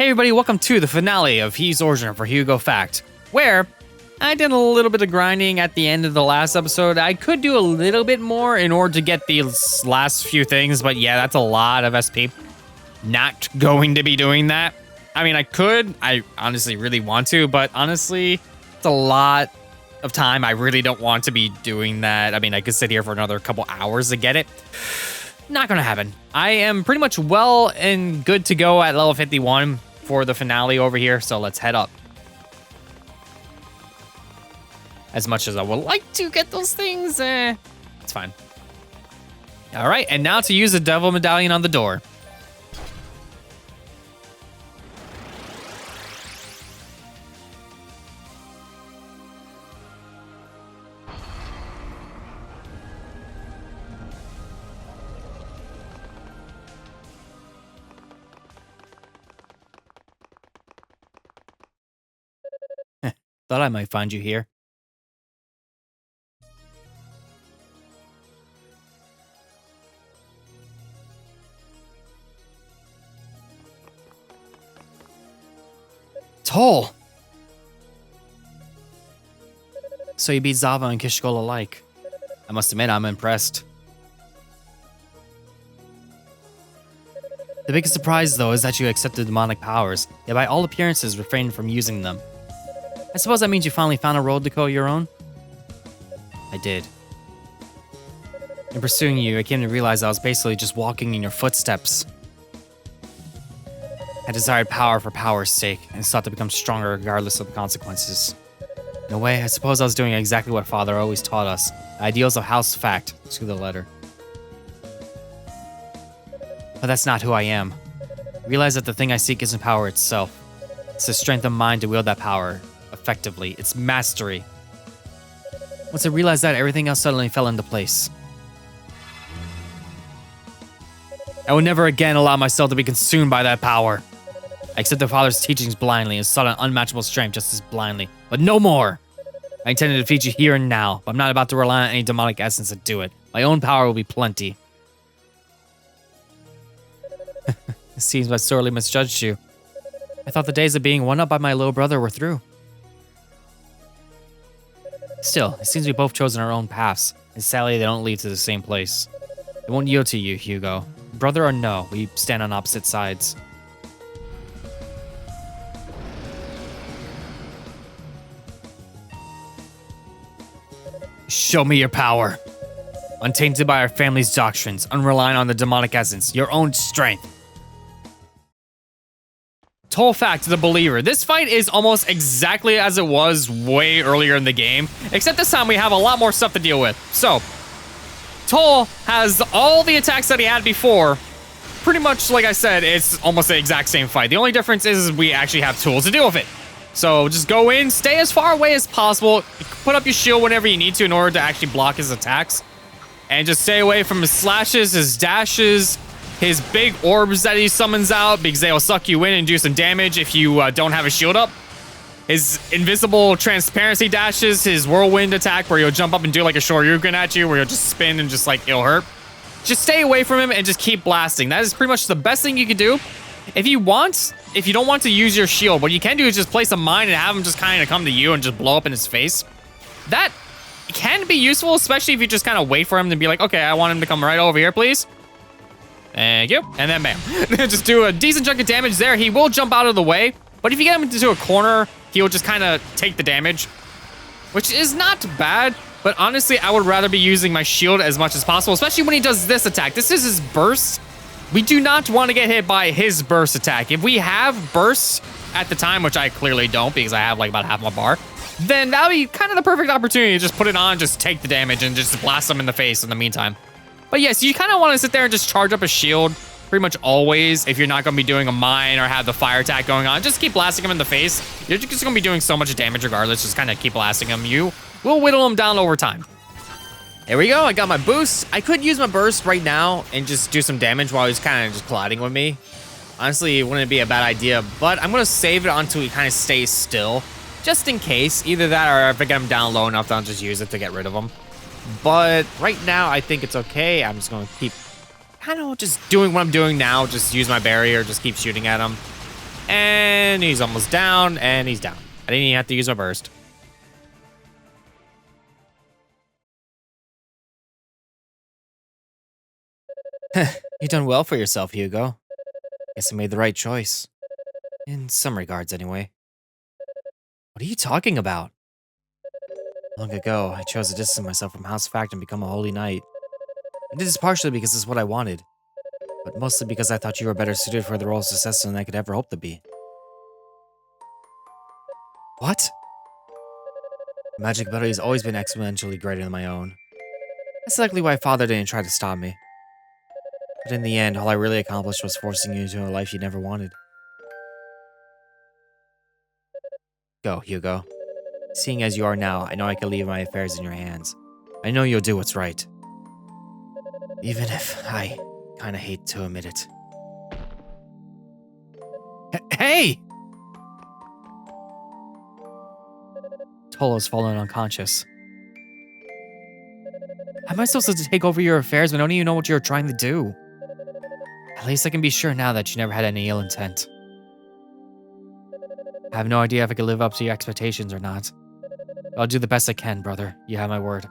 Hey everybody, welcome to the finale of He's Origin for Hugo Fact, where I did a little bit of grinding at the end of the last episode. I could do a little bit more in order to get these last few things, but yeah, that's a lot of SP. Not going to be doing that. I mean, I could. I honestly really want to, but honestly, it's a lot of time. I really don't want to be doing that. I mean, I could sit here for another couple hours to get it. Not gonna happen. I am pretty much well and good to go at level 51 for the finale over here, so let's head up. As much as I would like to get those things, it's fine. All right, and now to use the devil medallion on the door. Thought I might find you here. Toll! So you beat Zava and Kishkol alike. I must admit, I'm impressed. The biggest surprise, though, is that you accepted demonic powers, yet by all appearances refrained from using them. I suppose that means you finally found a road to call your own? I did. In pursuing you, I came to realize I was basically just walking in your footsteps. I desired power for power's sake, and sought to become stronger regardless of the consequences. In a way, I suppose I was doing exactly what Father always taught us, the ideals of House Fact, to the letter. But that's not who I am. I realize that the thing I seek isn't power itself. It's the strength of mind to wield that power effectively. It's mastery. Once I realized that, everything else suddenly fell into place. I will never again allow myself to be consumed by that power. I accepted Father's teachings blindly and sought an unmatchable strength just as blindly, but no more. I intend to defeat you here and now, but I'm not about to rely on any demonic essence to do it. My own power will be plenty. It seems I sorely misjudged you. I thought the days of being one-up by my little brother were through. Still, it seems we both chosen our own paths, and sadly they don't lead to the same place. I won't yield to you, Hugo. Brother or no, we stand on opposite sides. Show me your power. Untainted by our family's doctrines, unrelying on the demonic essence, your own strength. Toll fact to the believer, this fight is almost exactly as it was way earlier in the game, except this time we have a lot more stuff to deal with. So, Toll has all the attacks that he had before. Pretty much, like I said, it's almost the exact same fight. The only difference is we actually have tools to deal with it. So just go in, stay as far away as possible, put up your shield whenever you need to in order to actually block his attacks. And just stay away from his slashes, his dashes, his big orbs that he summons out, because they will suck you in and do some damage if you don't have a shield up. His invisible transparency dashes, his whirlwind attack where he'll jump up and do like a Shoryuken at you, where he'll just spin and just like, it'll hurt. Just stay away from him and just keep blasting. That is pretty much the best thing you can do. If you don't want to use your shield, what you can do is just place a mine and have him just kind of come to you and just blow up in his face. That can be useful, especially if you just kind of wait for him to be like, okay, I want him to come right over here, please. Thank you. And then bam. Just do a decent chunk of damage there. He will jump out of the way, but if you get him into a corner, he'll just kind of take the damage, which is not bad. But honestly, I would rather be using my shield as much as possible, especially when he does this attack. This is his burst. We do not want to get hit by his burst attack. If we have bursts at the time, which I clearly don't because I have like about half my bar, then that would be kind of the perfect opportunity to just put it on, just take the damage and just blast him in the face in the meantime. But yes, you kind of want to sit there and just charge up a shield pretty much always if you're not going to be doing a mine or have the fire attack going on. Just keep blasting him in the face. You're just going to be doing so much damage regardless. Just kind of keep blasting him. You will whittle him down over time. There we go. I got my boost. I could use my burst right now and just do some damage while he's kind of just colliding with me. Honestly, it wouldn't be a bad idea, but I'm going to save it until he kind of stays still. Just in case. Either that or if I get him down low enough, then I'll just use it to get rid of him. But right now, I think it's okay. I'm just going to keep kind of just doing what I'm doing now. Just use my barrier, just keep shooting at him. And he's almost down, and he's down. I didn't even have to use my burst. You've done well for yourself, Hugo. Guess I made the right choice. In some regards, anyway. What are you talking about? Long ago, I chose to distance myself from House Fact and become a holy knight. I did this partially because it's what I wanted, but mostly because I thought you were better suited for the role of successor than I could ever hope to be. What? My magic ability has always been exponentially greater than my own. That's likely why Father didn't try to stop me. But in the end, all I really accomplished was forcing you into a life you never wanted. Go, Hugo. Seeing as you are now, I know I can leave my affairs in your hands. I know you'll do what's right. Even if I kinda hate to admit it. Hey! Tolo's fallen unconscious. How am I supposed to take over your affairs when I don't even know what you're trying to do? At least I can be sure now that you never had any ill intent. I have no idea if I can live up to your expectations or not. I'll do the best I can, brother. You have my word.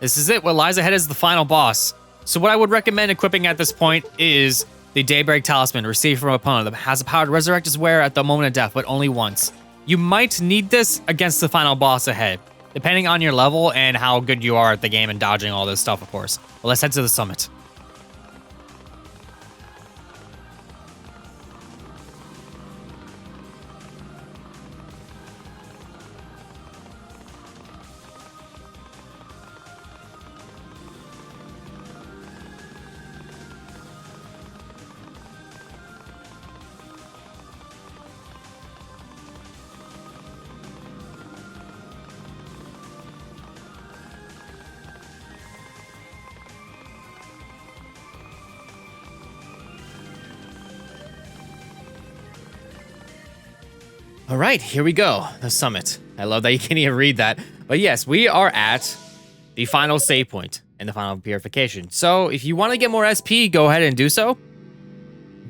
This is it. What lies ahead is the final boss. So what I would recommend equipping at this point is the Daybreak Talisman received from an opponent that has the power to resurrect his wearer at the moment of death, but only once. You might need this against the final boss ahead, depending on your level and how good you are at the game and dodging all this stuff, of course. Well, let's head to the summit. All right, here we go. The summit. I love that you can't even read that. But yes, we are at the final save point and the final purification. So if you want to get more SP, go ahead and do so.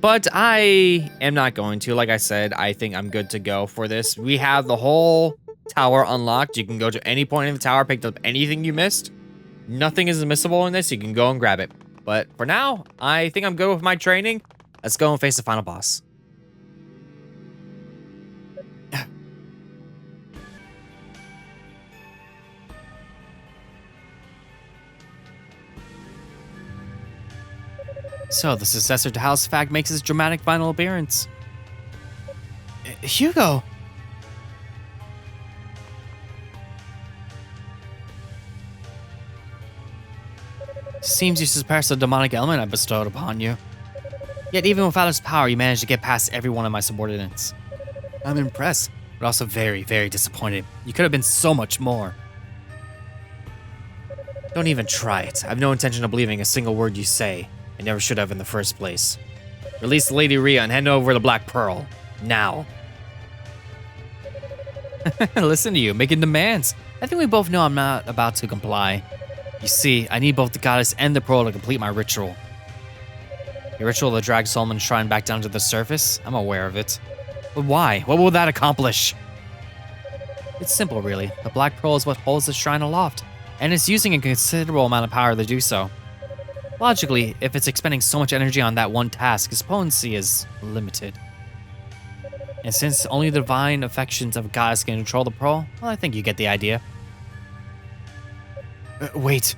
But I am not going to. Like I said, I think I'm good to go for this. We have the whole tower unlocked. You can go to any point in the tower, pick up anything you missed. Nothing is missable in this. You can go and grab it. But for now, I think I'm good with my training. Let's go and face the final boss. So, the successor to House Fact makes his dramatic final appearance. Hugo! Seems you surpassed the demonic element I bestowed upon you. Yet even without his power, you managed to get past every one of my subordinates. I'm impressed, but also very, very disappointed. You could have been so much more. Don't even try it. I have no intention of believing a single word you say. I never should have in the first place. Release Lady Rhea and hand over the Black Pearl. Now. Listen to you, making demands. I think we both know I'm not about to comply. You see, I need both the goddess and the pearl to complete my ritual. Your ritual to drag Solomon's shrine back down to the surface? I'm aware of it. But why? What will that accomplish? It's simple, really. The Black Pearl is what holds the shrine aloft, and it's using a considerable amount of power to do so. Logically, if it's expending so much energy on that one task, its potency is limited. And since only the divine affections of a goddess can control the pearl, well, I think you get the idea. Wait.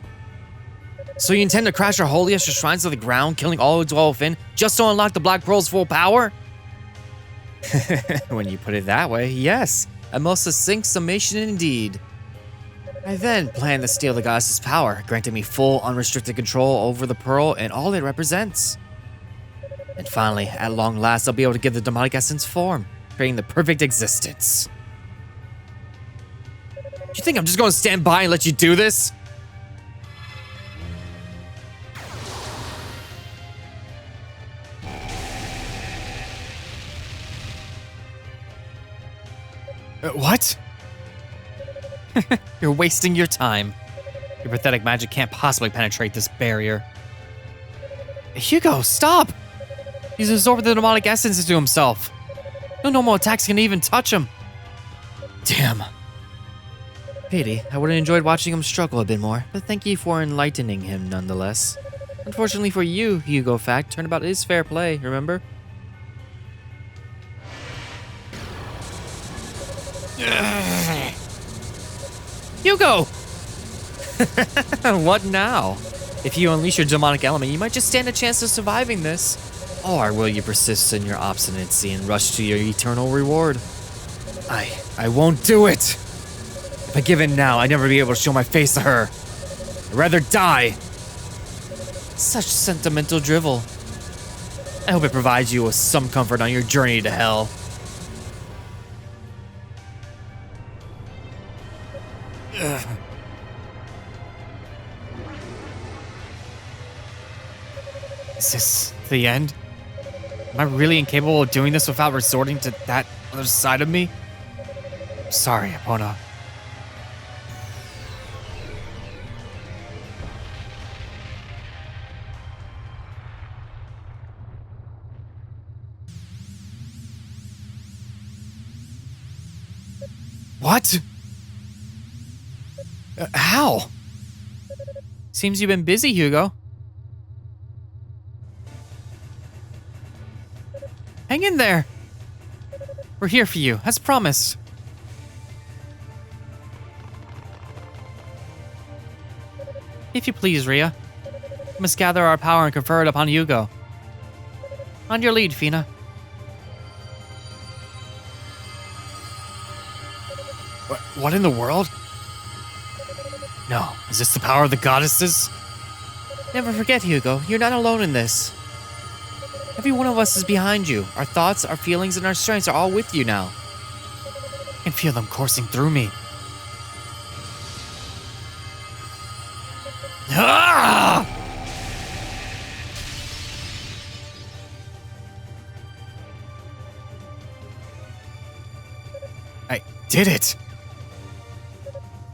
So you intend to crash our holiest shrines to the ground, killing all who dwell within, just to unlock the Black Pearl's full power? When you put it that way, yes. A most succinct summation indeed. I then plan to steal the goddess's power, granting me full, unrestricted control over the pearl and all it represents. And finally, at long last, I'll be able to give the demonic essence form, creating the perfect existence. You think I'm just going to stand by and let you do this? What? You're wasting your time. Your pathetic magic can't possibly penetrate this barrier. Hugo, stop! He's absorbed the demonic essence into himself. No normal attacks can even touch him. Damn. Pity. I would have enjoyed watching him struggle a bit more, but thank you for enlightening him nonetheless. Unfortunately for you, Hugo Fact, turnabout is fair play, remember? Hugo! What now? If you unleash your demonic element, you might just stand a chance of surviving this. Or will you persist in your obstinacy and rush to your eternal reward? I won't do it! If I give in now, I'd never be able to show my face to her. I'd rather die. Such sentimental drivel. I hope it provides you with some comfort on your journey to hell. Ugh. Is this the end? Am I really incapable of doing this without resorting to that other side of me? I'm sorry, Epona. What? How? Seems you've been busy, Hugo. Hang in there. We're here for you, as promised. If you please, Rhea. We must gather our power and confer it upon Hugo. On your lead, Fina. What in the world? No, is this the power of the goddesses? Never forget, Hugo, you're not alone in this. Every one of us is behind you. Our thoughts, our feelings, and our strengths are all with you now. I can feel them coursing through me. Ah! I did it!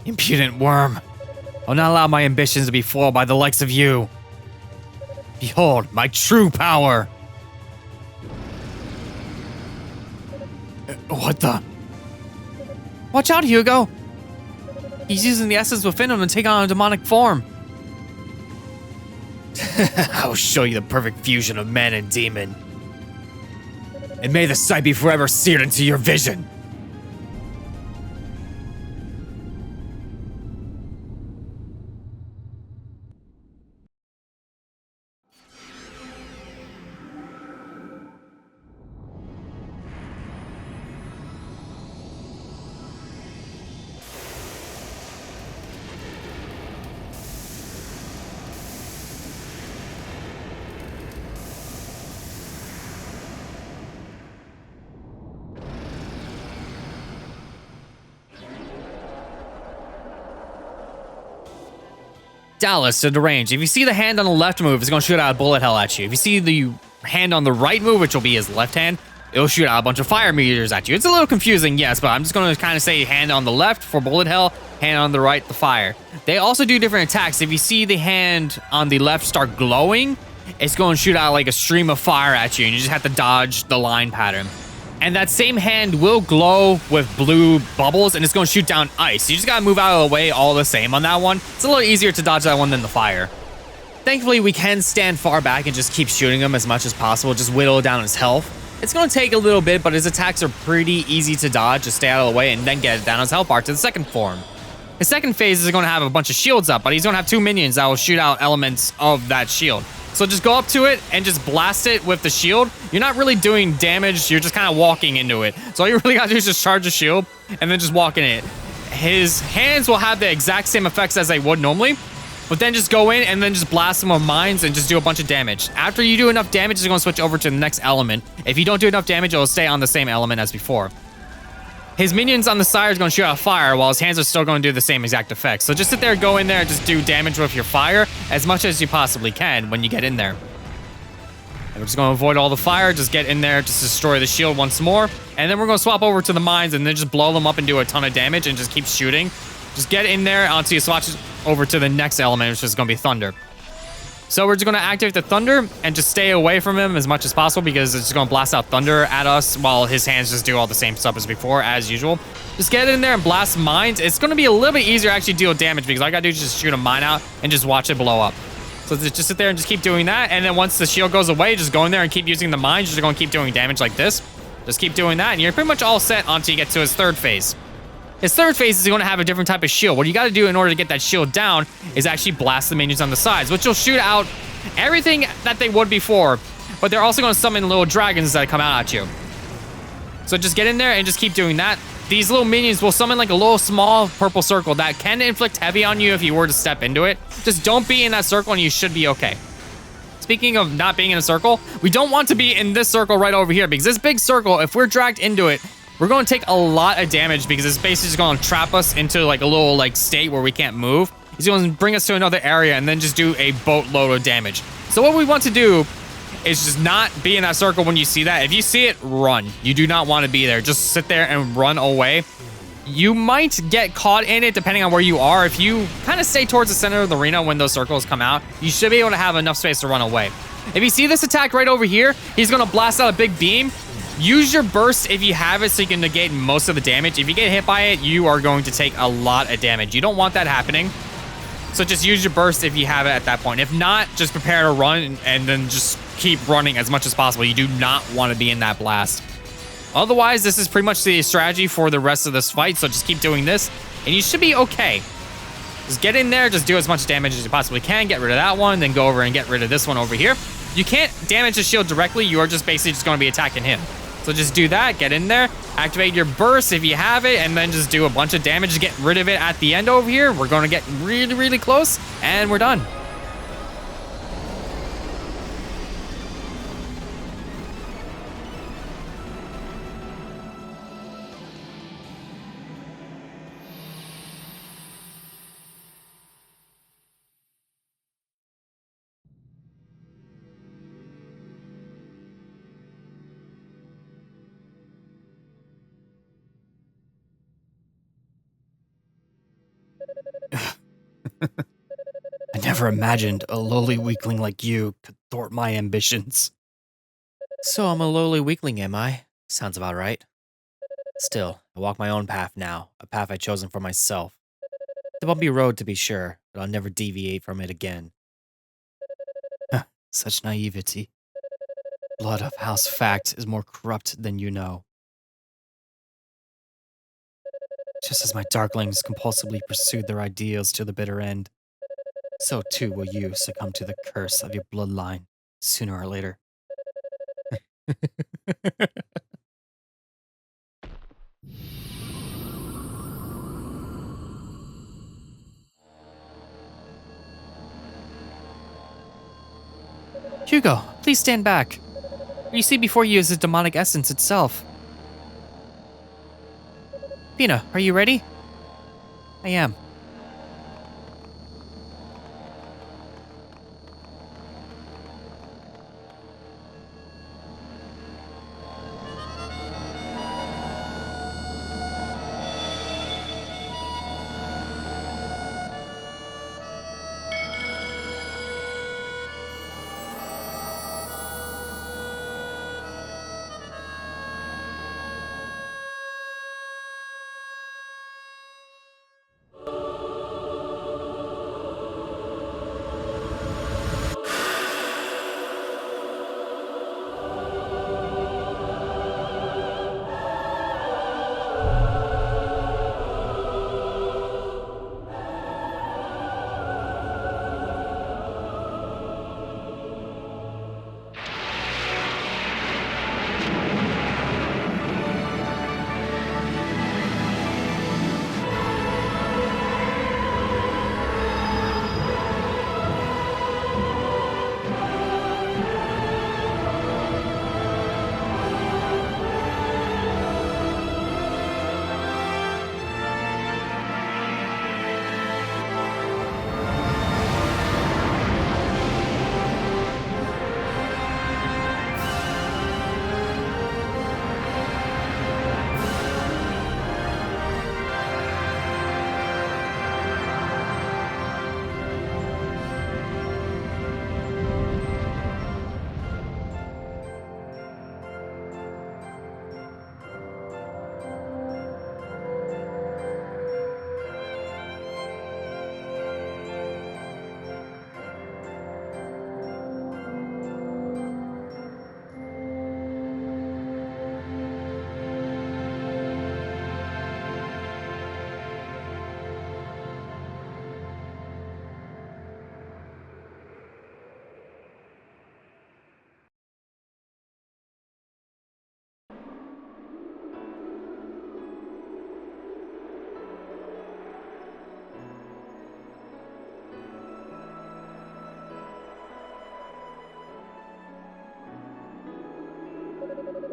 Impudent worm. I'll not allow my ambitions to be foiled by the likes of you. Behold, my true power! What the? Watch out, Hugo! He's using the essence within him to take on a demonic form. I'll show you the perfect fusion of man and demon. And may the sight be forever seared into your vision. Dallas to the range. If you see the hand on the left move, it's going to shoot out a bullet hell at you. If you see the hand on the right move, which will be his left hand, it'll shoot out a bunch of fire meteors at you. It's a little confusing, yes, but I'm just going to kind of say hand on the left for bullet hell, hand on the right, the fire. They also do different attacks. If you see the hand on the left start glowing, it's going to shoot out like a stream of fire at you, and you just have to dodge the line pattern. And that same hand will glow with blue bubbles, and it's going to shoot down ice. You just got to move out of the way all the same on that one. It's a little easier to dodge that one than the fire. Thankfully, we can stand far back and just keep shooting him as much as possible, just whittle down his health. It's going to take a little bit, but his attacks are pretty easy to dodge. Just stay out of the way and then get down his health bar to the second form. His second phase is going to have a bunch of shields up, but he's going to have 2 minions that will shoot out elements of that shield. So just go up to it and just blast it with the shield. You're not really doing damage. You're just kind of walking into it. So all you really got to do is just charge the shield and then just walk in it. His hands will have the exact same effects as they would normally, but then just go in and then just blast them with mines and just do a bunch of damage. After you do enough damage, it's going to switch over to the next element. If you don't do enough damage, it'll stay on the same element as before. His minions on the side are going to shoot out fire, while his hands are still going to do the same exact effects. So just sit there, go in there, and just do damage with your fire as much as you possibly can when you get in there. And we're just going to avoid all the fire, just get in there, just destroy the shield once more. And then we're going to swap over to the mines and then just blow them up and do a ton of damage and just keep shooting. Just get in there until you over to the next element, which is going to be thunder. So we're just going to activate the thunder and just stay away from him as much as possible because it's just going to blast out thunder at us while his hands just do all the same stuff as before, as usual. Just get in there and blast mines. It's going to be a little bit easier to actually deal damage because all I got to do is just shoot a mine out and just watch it blow up. So just sit there and just keep doing that. And then once the shield goes away, just go in there and keep using the mines. You're just going to keep doing damage like this. Just keep doing that and you're pretty much all set until you get to his third phase. His third phase is going to have a different type of shield. What you got to do in order to get that shield down is actually blast the minions on the sides, which will shoot out everything that they would before, but they're also going to summon little dragons that come out at you. So just get in there and just keep doing that. These little minions will summon like a little small purple circle that can inflict heavy on you if you were to step into it. Just don't be in that circle and you should be okay. Speaking of not being in a circle, we don't want to be in this circle right over here because this big circle, if we're dragged into it, we're going to take a lot of damage because it's basically just going to trap us into like a little like state where we can't move. It's going to bring us to another area and then just do a boatload of damage. So what we want to do is just not be in that circle when you see that. If you see it, run. You do not want to be there. Just sit there and run away. You might get caught in it depending on where you are. If you kind of stay towards the center of the arena when those circles come out, you should be able to have enough space to run away. If you see this attack right over here, he's going to blast out a big beam. Use your burst if you have it so you can negate most of the damage. If you get hit by it, you are going to take a lot of damage. You don't want that happening. So just use your burst if you have it at that point. If not, just prepare to run and then just keep running as much as possible. You do not want to be in that blast. Otherwise, this is pretty much the strategy for the rest of this fight. So just keep doing this and you should be okay. Just get in there, just do as much damage as you possibly can. Get rid of that one, then go over and get rid of this one over here. You can't damage the shield directly. You are just basically just going to be attacking him. So just do that, get in there, activate your burst if you have it, and then just do a bunch of damage to get rid of it at the end over here. We're going to get really, really close, and we're done. I never imagined a lowly weakling like you could thwart my ambitions. So I'm a lowly weakling, am I? Sounds about right. Still, I walk my own path now, a path I've chosen for myself. The bumpy road to be sure, but I'll never deviate from it again. Such naivety. Blood of House Fact is more corrupt than you know. Just as my darklings compulsively pursued their ideals to the bitter end, so too will you succumb to the curse of your bloodline, sooner or later. Hugo, please stand back. What you see before you is the demonic essence itself. Pina, are you ready? I am.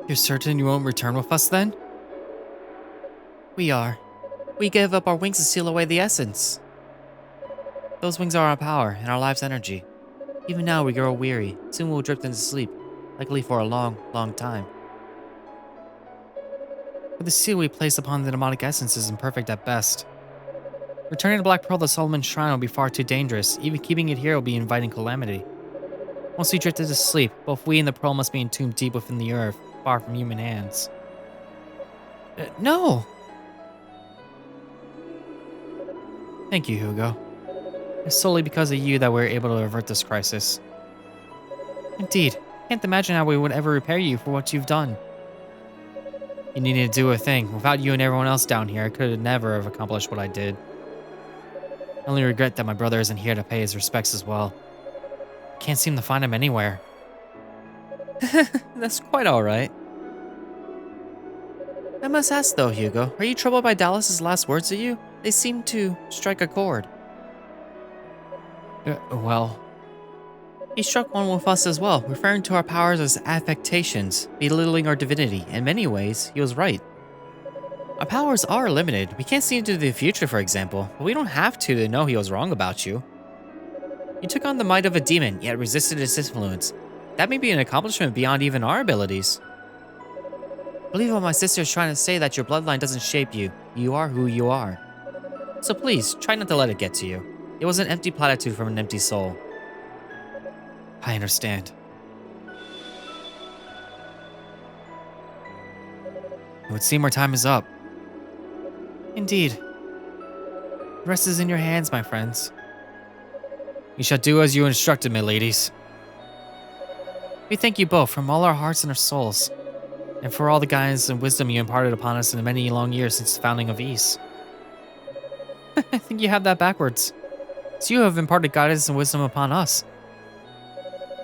You're certain you won't return with us then? We are. We gave up our wings to seal away the essence. Those wings are our power and our life's energy. Even now we grow weary. Soon we'll drift into sleep, likely for a long, long time. But the seal we place upon the demonic essence is imperfect at best. Returning to Black Pearl to Solomon's Shrine will be far too dangerous. Even keeping it here will be inviting calamity. Once we drift into sleep, both we and the Pearl must be entombed deep within the earth, far from human hands. No! Thank you, Hugo. It's solely because of you that we're able to avert this crisis. Indeed, can't imagine how we would ever repay you for what you've done. You needed to do a thing. Without you and everyone else down here, I could never have accomplished what I did. I only regret that my brother isn't here to pay his respects as well. Can't seem to find him anywhere. That's quite alright. I must ask though, Hugo, are you troubled by Dallas's last words to you? They seem to strike a chord. Well... He struck one with us as well, referring to our powers as affectations, belittling our divinity. In many ways, he was right. Our powers are limited. We can't see into the future, for example, but we don't have to know he was wrong about you. You took on the might of a demon, yet resisted its influence. That may be an accomplishment beyond even our abilities. I believe what my sister is trying to say, that your bloodline doesn't shape you. You are who you are. So please, try not to let it get to you. It was an empty platitude from an empty soul. I understand. It would seem our time is up. Indeed. The rest is in your hands, my friends. You shall do as you instructed me, ladies. We thank you both from all our hearts and our souls, and for all the guidance and wisdom you imparted upon us in the many long years since the founding of East. I think you have that backwards. So you have imparted guidance and wisdom upon us.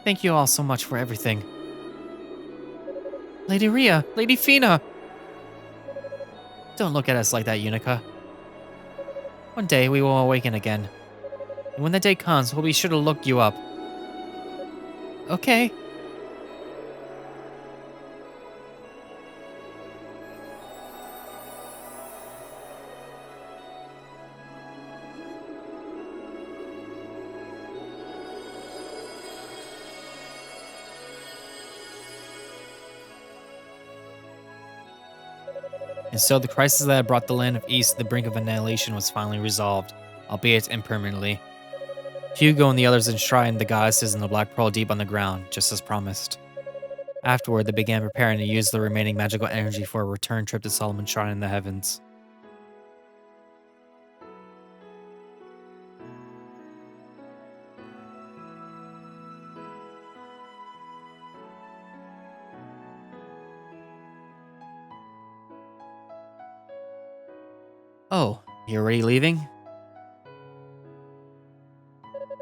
Thank you all so much for everything. Lady Rhea, Lady Fina. Don't look at us like that, Unica. One day we will awaken again. And when that day comes, we'll be sure to look you up. Okay. And so the crisis that had brought the land of East to the brink of annihilation was finally resolved, albeit impermanently. Hugo and the others enshrined the goddesses in the Black Pearl deep on the ground, just as promised. Afterward, they began preparing to use the remaining magical energy for a return trip to Solomon's Shrine in the heavens. Oh, you're already leaving?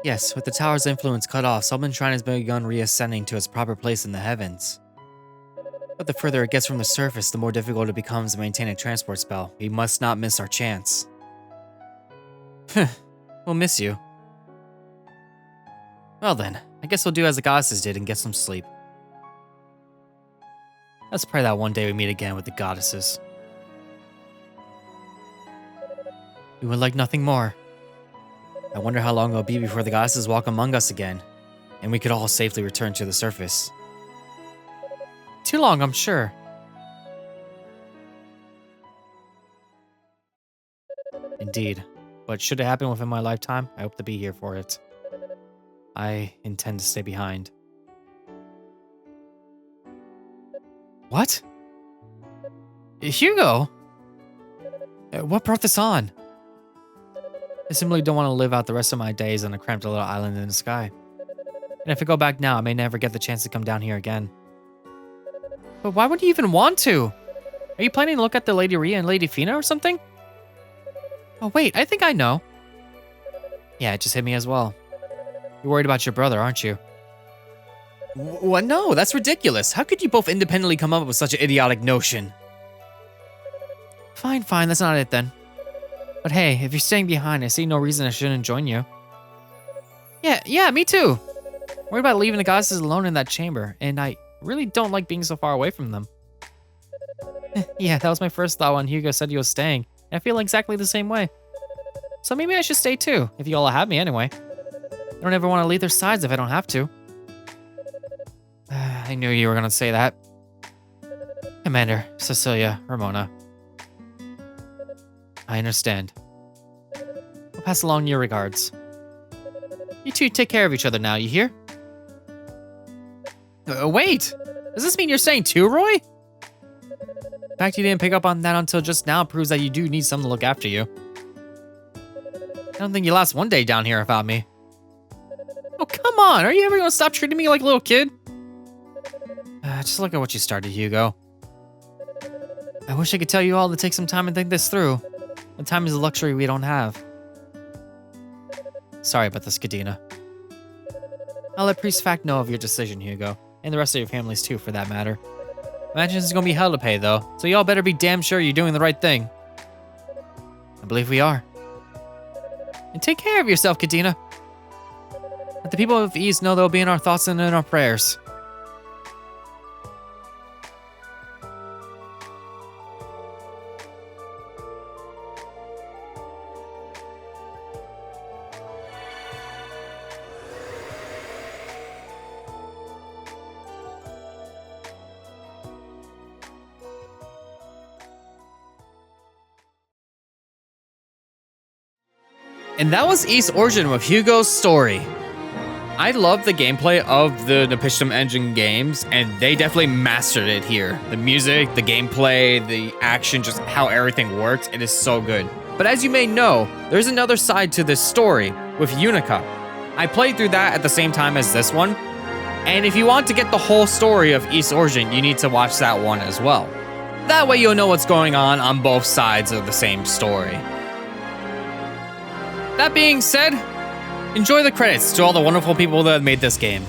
Yes, with the tower's influence cut off, Solomon's Shrine has begun reascending to its proper place in the heavens. But the further it gets from the surface, the more difficult it becomes to maintain a transport spell. We must not miss our chance. We'll miss you. Well then, I guess we'll do as the goddesses did and get some sleep. Let's pray that one day we meet again with the goddesses. We would like nothing more. I wonder how long it'll be before the goddesses walk among us again, and we could all safely return to the surface. Too long, I'm sure. Indeed, but should it happen within my lifetime, I hope to be here for it. I intend to stay behind. What? Hugo? What brought this on? I simply don't want to live out the rest of my days on a cramped little island in the sky. And if I go back now, I may never get the chance to come down here again. But why would you even want to? Are you planning to look at the Lady Rhea and Lady Fina or something? Oh wait, I think I know. Yeah, it just hit me as well. You're worried about your brother, aren't you? What? No, that's ridiculous. How could you both independently come up with such an idiotic notion? Fine, that's not it then. But hey, if you're staying behind, I see no reason I shouldn't join you. Yeah, me too. Worried about leaving the goddesses alone in that chamber, and I really don't like being so far away from them. Yeah, that was my first thought when Hugo said he was staying. I feel exactly the same way. So maybe I should stay too, if you all have me anyway. I don't ever want to leave their sides if I don't have to. I knew you were gonna say that. Commander, Cecilia, Ramona. I understand. I'll pass along your regards. You two take care of each other now, you hear? Wait! Does this mean you're staying too, Roy? The fact you didn't pick up on that until just now proves that you do need someone to look after you. I don't think you last one day down here without me. Oh, come on! Are you ever gonna stop treating me like a little kid? Just look at what you started, Hugo. I wish I could tell you all to take some time and think this through, but time is a luxury we don't have. Sorry about this, Kadena. I'll let Priest Fact know of your decision, Hugo, and the rest of your families too, for that matter. Imagine it's gonna be hell to pay, though, so y'all better be damn sure you're doing the right thing. I believe we are. And take care of yourself, Kadena. Let the people of East know they'll be in our thoughts and in our prayers. And that was East Origin with Hugo's story. I love the gameplay of the Nepishtim Engine games, and they definitely mastered it here. The music, the gameplay, the action, just how everything works, it is so good. But as you may know, there's another side to this story with Unica. I played through that at the same time as this one, and if you want to get the whole story of East Origin, you need to watch that one as well. That way you'll know what's going on both sides of the same story. That being said, enjoy the credits to all the wonderful people that made this game.